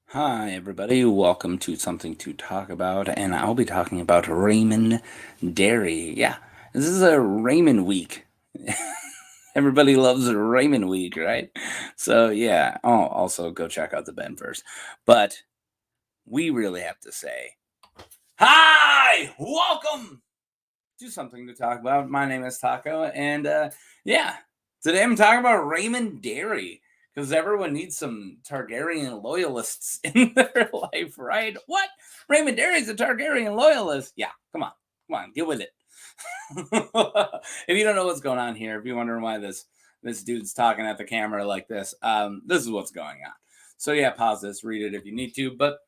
Hi, everybody. Welcome to Something to Talk About, and I'll be talking about Raymun Darry. Yeah, this is a Raymond week. Everybody loves a Raymond week, right? So, yeah. Oh, also go check out the Ben first. But we really have to say, hi, welcome to Something to Talk About. My name is Taco, and yeah, today I'm talking about Raymond Derry because everyone needs some Targaryen loyalists in their life, right? What? Raymond Derry's a Targaryen loyalist? Yeah, come on, get with it. If you don't know what's going on here, if you're wondering why this dude's talking at the camera like this is what's going on. So yeah, pause this, read it if you need to, but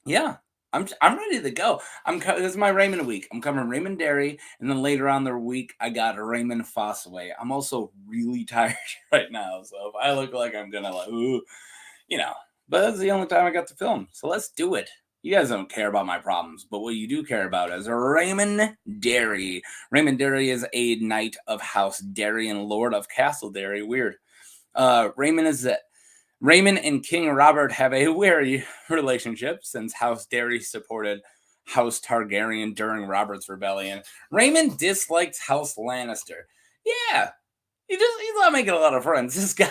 yeah, I'm ready to go. This is my Raymond week. I'm covering Raymond Derry, and then later on the week I got Raymond Fossaway. I'm also really tired right now, so if I look like I'm gonna ooh, you know, but that's the only time I got to film. So let's do it. You guys don't care about my problems, but what you do care about is Raymond Derry. Raymond Derry is a knight of House Derry and Lord of Castle Derry. Weird. Raymond is Raymond and King Robert have a wary relationship since House Derry supported House Targaryen during Robert's rebellion. Raymond dislikes House Lannister. Yeah, he's not making a lot of friends. This guy.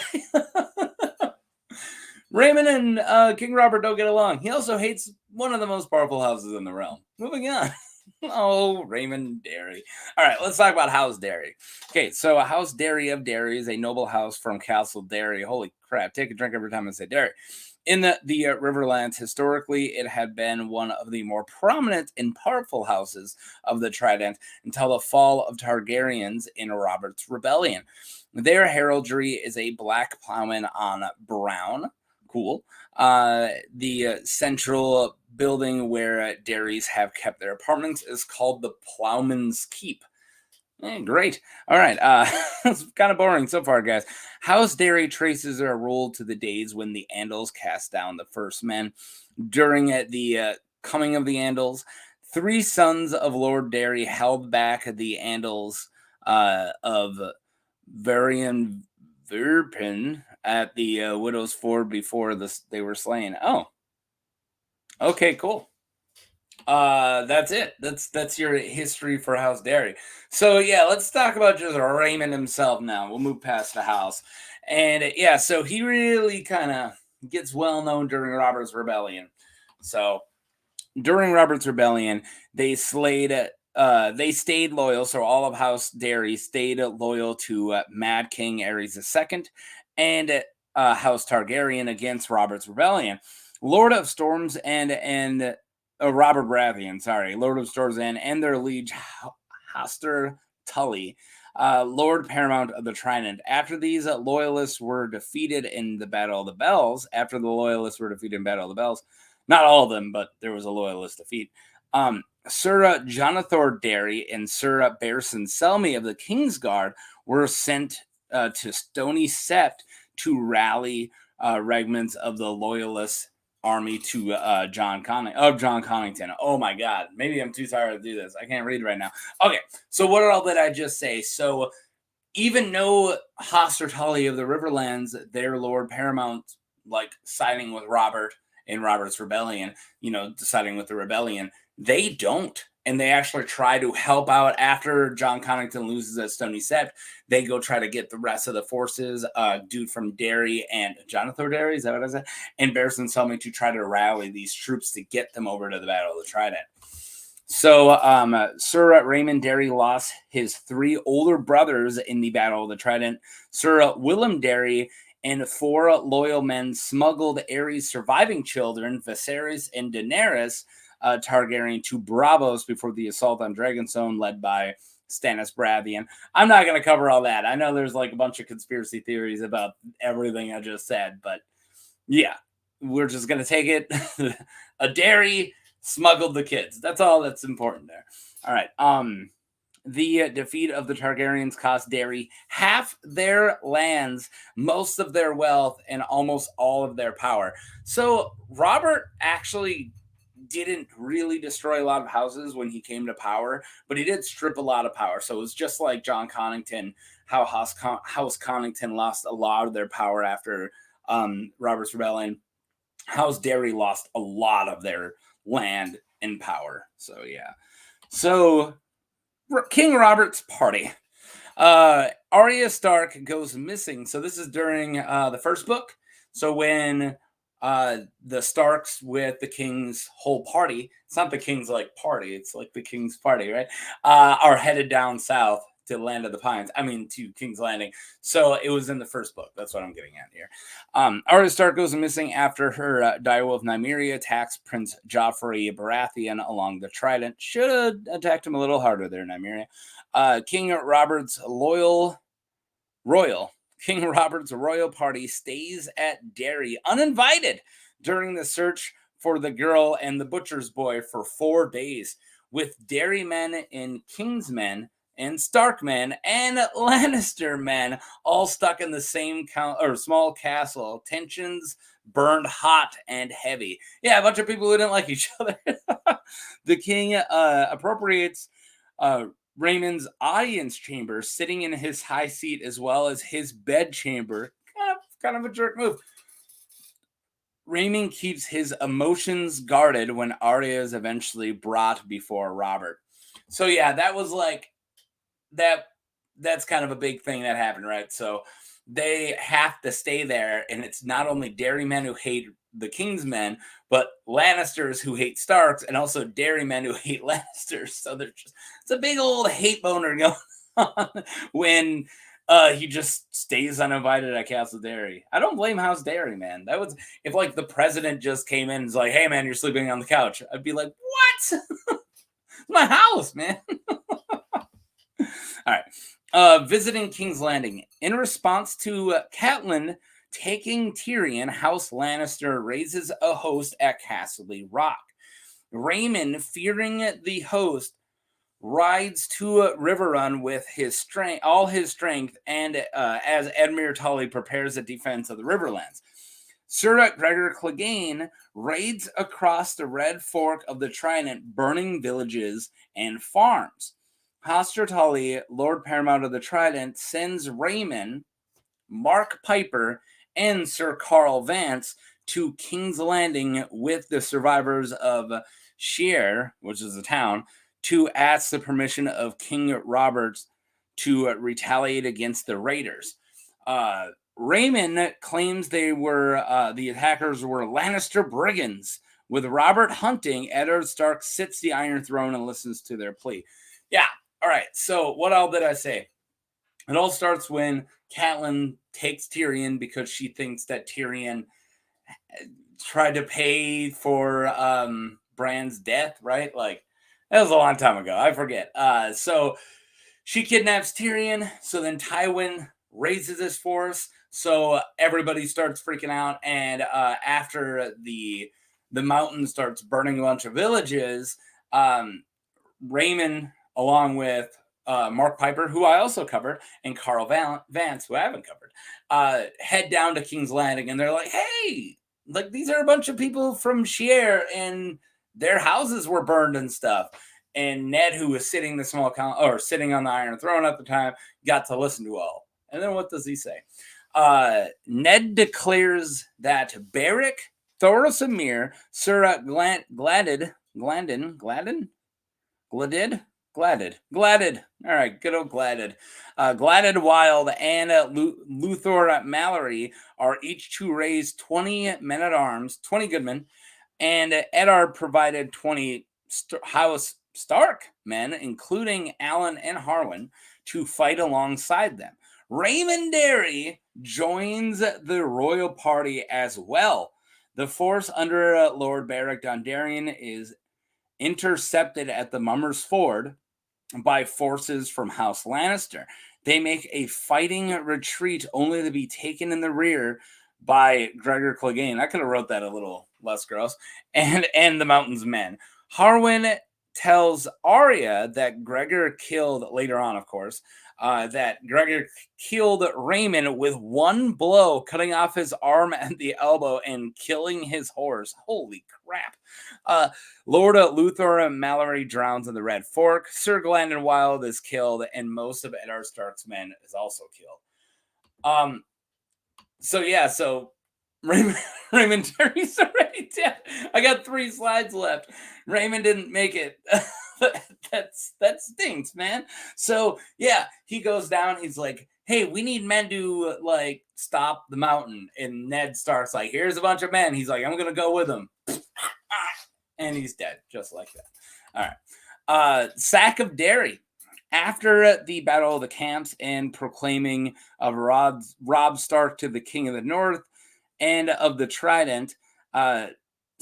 Raymond and King Robert don't get along. He also hates one of the most powerful houses in the realm. Moving on. Oh, Raymond Derry. All right, let's talk about House Derry. Okay, so House Derry of Derry is a noble house from Castle Derry. Holy crap, take a drink every time I say Derry. In the Riverlands, historically, it had been one of the more prominent and powerful houses of the Trident until the fall of Targaryens in Robert's Rebellion. Their heraldry is a black plowman on brown. Cool. The central building where Darrys have kept their apartments is called the Plowman's Keep. Great. All right. It's kind of boring so far, guys. House Derry traces their rule to the days when the Andals cast down the first men. During the coming of the Andals, three sons of Lord Derry held back the Andals of Varian Verpin at the Widow's Ford before they were slain. Oh, okay, cool. That's it. That's your history for House Derry. So yeah, let's talk about just Raymond himself now. We'll move past the house, and yeah, so he really kind of gets well known during Robert's Rebellion. So during Robert's Rebellion, they slayed. They stayed loyal. So all of House Derry stayed loyal to Mad King Aerys II and House Targaryen against Robert's Rebellion. Lord of Storms and Robert Baratheon, sorry, Lord of Storms and their liege Hoster Tully, Lord Paramount of the Trident. After these Loyalists were defeated in the Battle of the Bells, not all of them, but there was a Loyalist defeat. Sir Jonathan Derry and Sir Barristan Selmy of the Kingsguard were sent to Stony Sept to rally regiments of the Loyalist army to John Connington. Oh my God, maybe I'm too tired to do this. I can't read right now. Okay, so what all did I just say? So even though Hoster Tully of the Riverlands, their Lord Paramount, like siding with Robert in Robert's rebellion, deciding with the rebellion, they don't. And they actually try to help out after John Connington loses at Stony Sept. They go try to get the rest of the forces, dude from Derry and Jonathan Derry, is that what I said? And Barristan Selmy to try to rally these troops to get them over to the Battle of the Trident. So, Sir Raymond Derry lost his three older brothers in the Battle of the Trident. Sir Willem Derry and four loyal men smuggled Aerys' surviving children, Viserys and Daenerys Targaryen, to Bravos before the assault on Dragonstone, led by Stannis Baratheon. I'm not going to cover all that. I know there's like a bunch of conspiracy theories about everything I just said, but yeah, we're just going to take it. A Derry smuggled the kids. That's all that's important there. All right. The defeat of the Targaryens cost Derry half their lands, most of their wealth, and almost all of their power. So Robert actually didn't really destroy a lot of houses when he came to power, but he did strip a lot of power. So it was just like John Connington, how House Connington lost a lot of their power after Robert's Rebellion. House Derry lost a lot of their land and power. So yeah. So King Robert's party. Arya Stark goes missing. So this is during the first book. So when the Starks with the king's whole party, it's not the king's like party, it's like the king's party, right? Are headed down south to Land of the Pines. I mean, to King's Landing. So it was in the first book. That's what I'm getting at here. Arya Stark goes missing after her direwolf Nymeria attacks Prince Joffrey Baratheon along the Trident. Should have attacked him a little harder there, Nymeria. King Robert's King Robert's royal party stays at Derry uninvited during the search for the girl and the butcher's boy for 4 days, with Derry men and King's men and Stark men and Lannister men all stuck in the same small castle. Tensions burned hot and heavy. Yeah, a bunch of people who didn't like each other. The king appropriates Raymond's audience chamber, sitting in his high seat as well as his bed chamber. Kind of a jerk move. Raymond keeps his emotions guarded when Arya is eventually brought before Robert. So yeah, that was like that. That's kind of a big thing that happened, right? So they have to stay there, and it's not only Derry men who hate the King's men, but Lannisters who hate Starks, and also Derry men who hate Lannisters. So it's a big old hate boner going on when he just stays uninvited at Castle Derry. I don't blame House Derry, man. That was if like the president just came in and was like, "Hey, man, you're sleeping on the couch." I'd be like, "What? It's my house, man." All right. Visiting King's Landing. In response to Catelyn taking Tyrion, House Lannister raises a host at Castle Rock. Raymond, fearing the host, rides to Riverrun with all his strength, and as Edmure Tully prepares a defense of the Riverlands. Sir Gregor Clegane raids across the Red Fork of the Trident, burning villages and farms. Hoster Tully, Lord Paramount of the Trident, sends Raymun, Mark Piper, and Sir Carl Vance to King's Landing with the survivors of Sheer, which is a town, to ask the permission of King Robert to retaliate against the raiders. Raymun claims they were the attackers were Lannister brigands. With Robert hunting, Eddard Stark sits the Iron Throne and listens to their plea. Yeah. All right. So what all did I say? It all starts when Catelyn takes Tyrion because she thinks that Tyrion tried to pay for Bran's death, right? Like, that was a long time ago. I forget. So she kidnaps Tyrion. So then Tywin raises his force. So everybody starts freaking out. And after the mountain starts burning a bunch of villages, Raymun, along with Mark Piper, who I also covered, and Carl Vance, who I haven't covered, head down to King's Landing, and they're like, "Hey, like these are a bunch of people from Sheer, and their houses were burned and stuff." And Ned, who was sitting sitting on the Iron Throne at the time, got to listen to all. And then what does he say? Ned declares that Beric, Thoros of Myr, Sir Gladded. All right, good old Gladded. Gladded Wild and Luthor Mallory are each to raise 20 men-at-arms, 20 good men, and Eddard provided 20 House Stark men, including Alan and Harwin, to fight alongside them. Raymond Derry joins the royal party as well. The force under Lord Beric Dondarrion is intercepted at the Mummers Ford by forces from House Lannister. They make a fighting retreat only to be taken in the rear by Gregor Clegane. I could have wrote that a little less gross. And the Mountain's men. Harwin tells Arya that Gregor killed, later on, of course, that Gregor killed Raymond with one blow, cutting off his arm and the elbow and killing his horse. Holy crap. Lord Luthor and Mallory drowns in the Red Fork. Sir Glandon Wild is killed, and most of Eddard Stark's men is also killed. So Raymond, Raymond Derry's already dead. I got 3 slides left. Raymond didn't make it. That stinks, man. So yeah, he goes down. He's like, "Hey, we need men to like stop the mountain." And Ned Stark's like, "Here's a bunch of men." He's like, "I'm gonna go with them," and he's dead, just like that. All right. Sack of Derry. After the Battle of the Camps and proclaiming of Robb Stark to the King of the North and of the Trident, uh,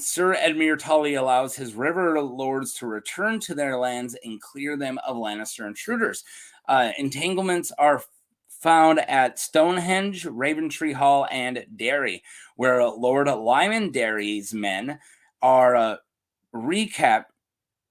Sir Edmure Tully allows his river lords to return to their lands and clear them of Lannister intruders. Entanglements are found at Stonehenge, Raventree Hall, and Derry, where Lord Lyman Derry's men are recap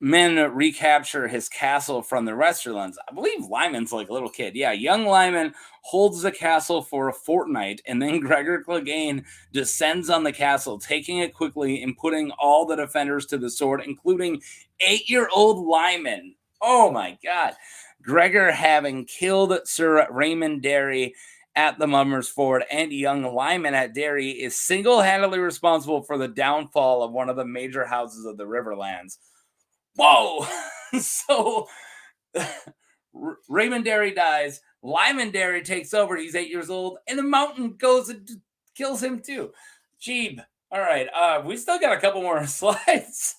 men recapture his castle from the Westerlands. I believe Lyman's like a little kid. Yeah, young Lyman holds the castle for a fortnight, and then Gregor Clegane descends on the castle, taking it quickly and putting all the defenders to the sword, including 8-year-old Lyman. Oh my God. Gregor, having killed Sir Raymond Derry at the Mummers Ford and young Lyman at Derry, is single-handedly responsible for the downfall of one of the major houses of the Riverlands. Whoa! So Raymond Derry dies. Lyman Derry takes over. He's 8 years old, and the mountain goes and kills him too. Jeeb. All right. We still got a couple more slides.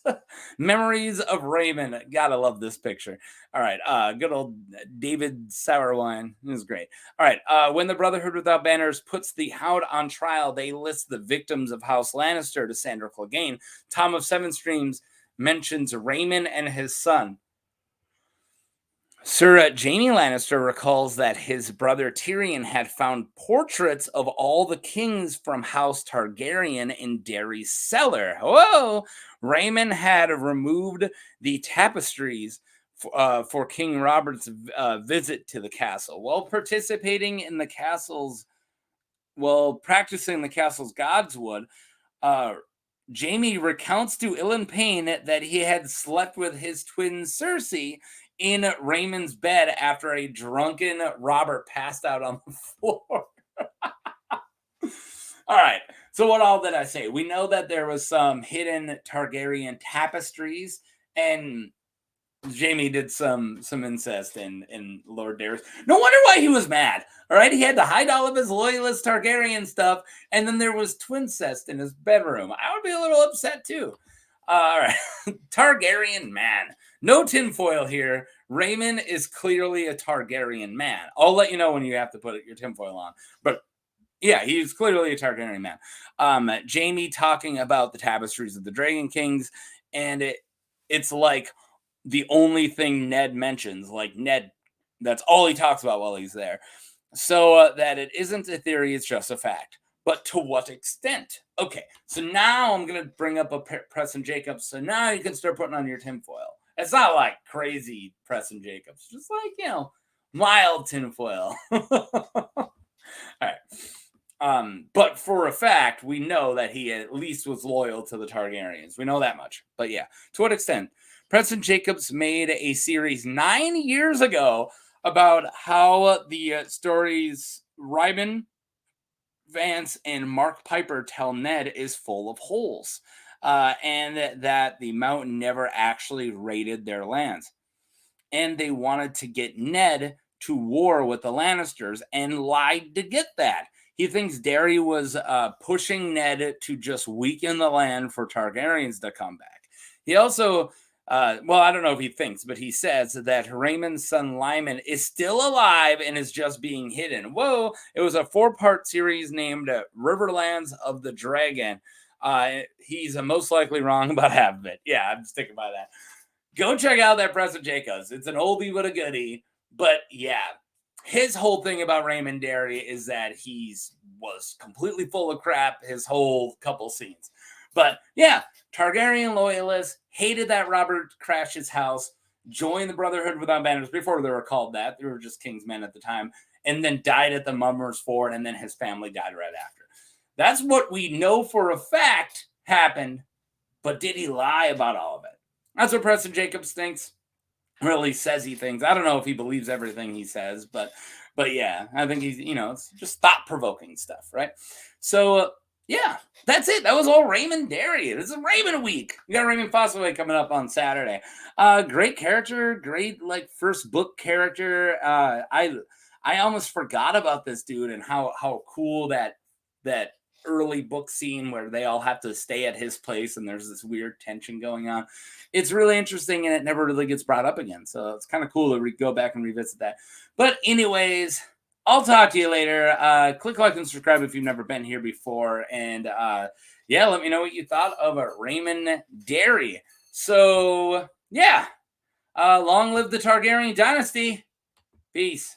Memories of Raymun. Gotta love this picture. All right. Good old David Sourwine. It was great. All right. When the Brotherhood Without Banners puts the Hound on trial, they list the victims of House Lannister to Sandor Clegane. Tom of Seven Streams mentions Raymun and his son. Sir Jaime Lannister recalls that his brother Tyrion had found portraits of all the kings from House Targaryen in Darry's cellar. Whoa! Raymun had removed the tapestries for King Robert's visit to the castle. While practicing the castle's godswood, Jaime recounts to Ilan Payne that he had slept with his twin Cersei in Raymun's bed after a drunken Robert passed out on the floor. All right. So what all did I say? We know that there was some hidden Targaryen tapestries, and Jaime did some incest in Lord Darrys. No wonder why he was mad. All right, he had to hide all of his loyalist Targaryen stuff, and then there was twincest in his bedroom. I would be a little upset too. All right, Targaryen man. No tinfoil here. Raymun is clearly a Targaryen man. I'll let you know when you have to put your tinfoil on. But yeah, he's clearly a Targaryen man. Jaime talking about the tapestries of the Dragon Kings, and it's like the only thing Ned mentions. Like Ned, that's all he talks about while he's there. So that it isn't a theory, it's just a fact. But to what extent? Okay, so now I'm going to bring up a Preston Jacobs. So now you can start putting on your tinfoil. It's not like crazy Preston Jacobs, just like, mild tinfoil. All right. But for a fact, we know that he at least was loyal to the Targaryens. We know that much. But yeah, to what extent? Preston Jacobs made a series 9 years ago about how the stories Raymun, Vance, and Mark Piper tell Ned is full of holes, and that the mountain never actually raided their lands. And they wanted to get Ned to war with the Lannisters and lied to get that. He thinks Derry was pushing Ned to just weaken the land for Targaryens to come back. He also, I don't know if he thinks, but he says that Raymun's son Lyman is still alive and is just being hidden. Whoa, it was a 4-part series named Riverlands of the Dragon. He's most likely wrong about half of it. Yeah, I'm sticking by that. Go check out that Preston Jacobs. It's an oldie but a goodie. But yeah, his whole thing about Raymond Derry is that was completely full of crap his whole couple scenes. But yeah, Targaryen Loyalists hated that Robert crashed his house, joined the Brotherhood Without Banners before they were called that. They were just King's Men at the time, and then died at the Mummers Ford, and then his family died right after. That's what we know for a fact happened, but did he lie about all of it? That's what Preston Jacobs thinks. Really says he thinks. I don't know if he believes everything he says, but yeah, I think he's, it's just thought-provoking stuff, right? So, Yeah, that's it. That was all Raymond Derry. This is Raymond week. We got Raymond Fosway coming up on Saturday. Great character, great like first book character. I almost forgot about this dude and how cool that early book scene where they all have to stay at his place and there's this weird tension going on. It's really interesting and it never really gets brought up again. So it's kind of cool to go back and revisit that. But anyways, I'll talk to you later. Click like and subscribe if you've never been here before. And yeah, let me know what you thought of Raymond Derry. So yeah, long live the Targaryen dynasty. Peace.